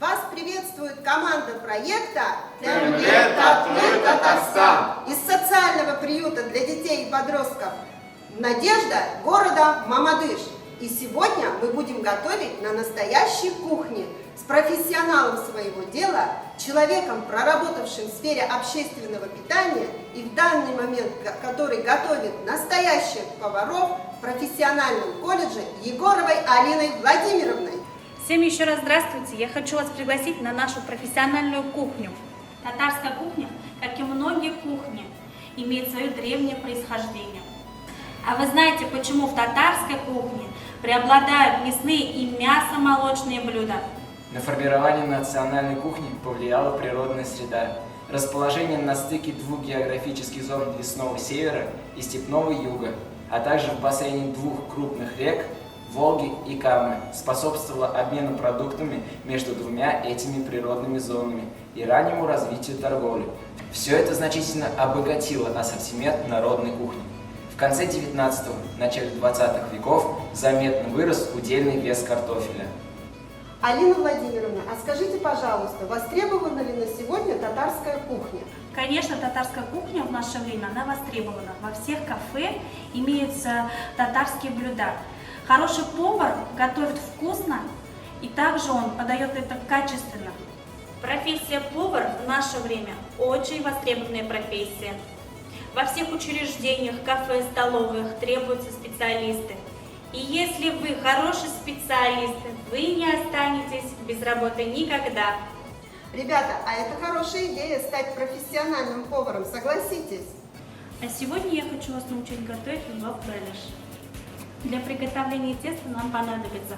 Вас приветствует команда проекта «Кремлет Татлы Татарстан» из социального приюта для детей и подростков «Надежда» города Мамадыш. И сегодня мы будем готовить на настоящей кухне с профессионалом своего дела, человеком, проработавшим в сфере общественного питания и в данный момент который готовит настоящих поваров в профессиональном колледже Егоровой Алиной Владимировной. Всем еще раз здравствуйте! Я хочу вас пригласить на нашу профессиональную кухню. Татарская кухня, как и многие кухни, имеет свое древнее происхождение. А вы знаете, почему в татарской кухне преобладают мясные и мясо-молочные блюда? На формирование национальной кухни повлияла природная среда. Расположение на стыке двух географических зон лесного севера и степного юга, а также в бассейне двух крупных рек Волги и Камы способствовало обмену продуктами между двумя этими природными зонами и раннему развитию торговли. Все это значительно обогатило ассортимент народной кухни. В конце 19-го, начале 20-х веков заметно вырос удельный вес картофеля. Алина Владимировна, а скажите, пожалуйста, востребована ли на сегодня татарская кухня? Конечно, татарская кухня в наше время, она востребована. Во всех кафе имеются татарские блюда. Хороший повар готовит вкусно, и также он подает это качественно. Профессия повар в наше время очень востребованная профессия. Во всех учреждениях, кафе, столовых требуются специалисты. И если вы хороший специалист, вы не останетесь без работы никогда. Ребята, а это хорошая идея стать профессиональным поваром, согласитесь? А сегодня я хочу вас научить готовить лавбелеш. Для приготовления теста нам понадобится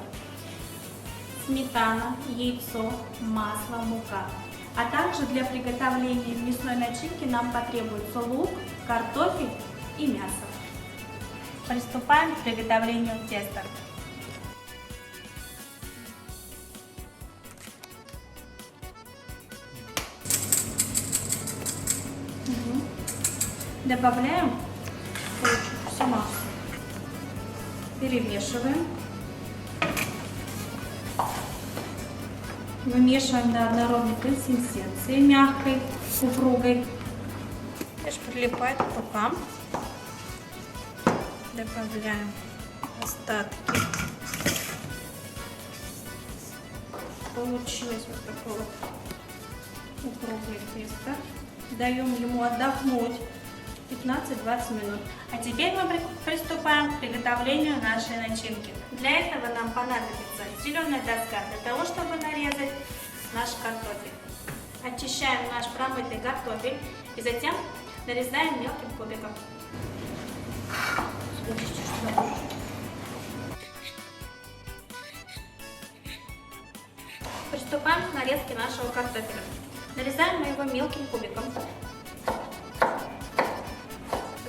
сметана, яйцо, масло, мука. А также для приготовления мясной начинки нам потребуется лук, картофель и мясо. Приступаем к приготовлению теста. Добавляем все масло. Перемешиваем. Вымешиваем до однородной консистенции, мягкой, упругой. Лишь прилипает к рукам. Добавляем остатки. Получилось вот такое вот упругое тесто. Даем ему отдохнуть 15-20 минут. А теперь мы приступаем к приготовлению нашей начинки. Для этого нам понадобится зеленая доска для того, чтобы нарезать наш картофель. Очищаем наш промытый картофель и затем нарезаем мелким кубиком. Приступаем к нарезке нашего картофеля. Нарезаем мы его мелким кубиком.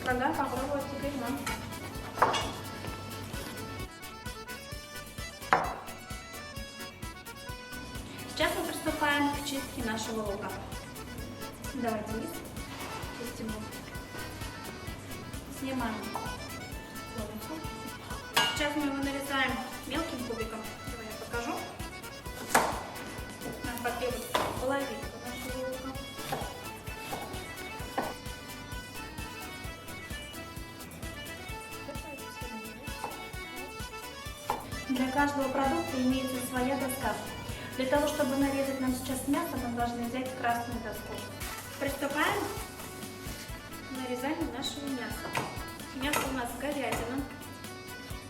Предлагаю попробовать теперь нам. Сейчас мы приступаем к чистке нашего лука. Давайте лист чистим лук. Снимаем лук. Сейчас мы его нарезаем мелким кубиком. Давай я покажу. Нам потребуется половинка нашего лука. Для каждого продукта имеется своя доска. Для того, чтобы нарезать нам сейчас мясо, мы должны взять красную доску. Приступаем к нарезанию нашего мяса. Мясо у нас говядина.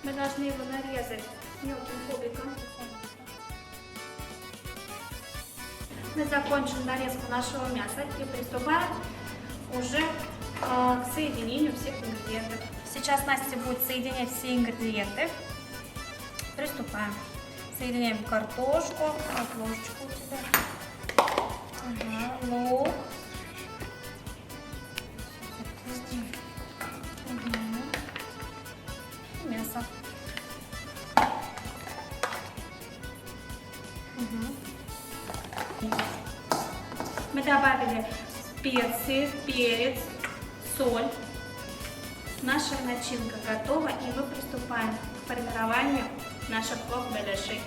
Мы должны его нарезать мелким кубиком. Мы закончили нарезку нашего мяса и приступаем уже к соединению всех ингредиентов. Сейчас Настя будет соединять все ингредиенты. Приступаем. Соединяем картошку. Вот ложечку у тебя. Ага, лук. И мясо. Мы добавили специи, перец, соль. Наша начинка готова, и мы приступаем к формированию наших лавбелешей.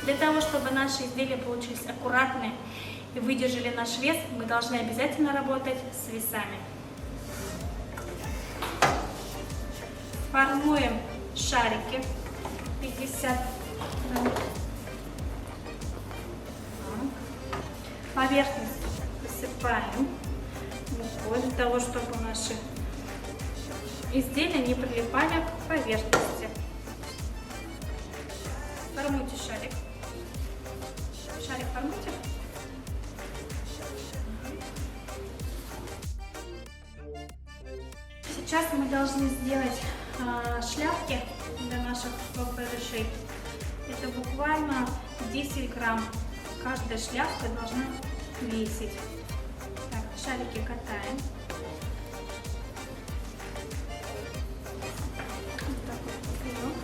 Для того, чтобы наши изделия получились аккуратные и выдержали наш вес, мы должны обязательно работать с весами. Формуем шарики 50 грамм. Поверхность посыпаем мукой для того, чтобы наши изделия не прилипали к поверхности. Формуйте шарик. Шарик формуйте. Сейчас мы должны сделать шляпки для наших барышей. Это буквально 10 грамм. Каждая шляпка должна весить. Так, шарики катаем. Вот так вот вперед.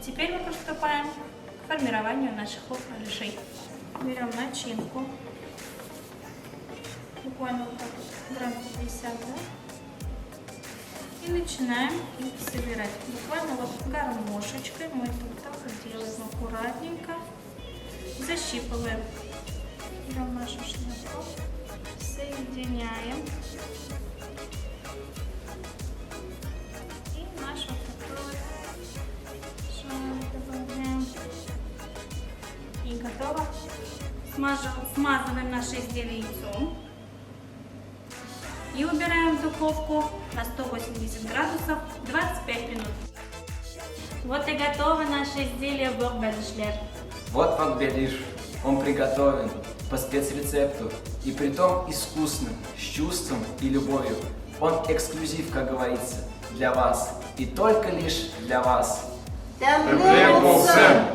Теперь мы приступаем к формированию наших барышей. Берем начинку. Буквально вот так вот, грамм 50, да? И начинаем их собирать. Буквально вот гармошечкой мы это вот так вот делаем аккуратненько. Защипываем. Берем нашу шляпку, соединяем. И наш вот такой вот шарик добавляем. И готово. Смазываем наше изделие яйцом. И убираем в духовку на 180 градусов 25 минут. Вот и готово наше изделие Бург-Бельшлер. Вот вам белиш. Он приготовлен по спецрецепту и притом искусно, с чувством и любовью. Он эксклюзив, как говорится, для вас и только лишь для вас. Темле Темле Мусем!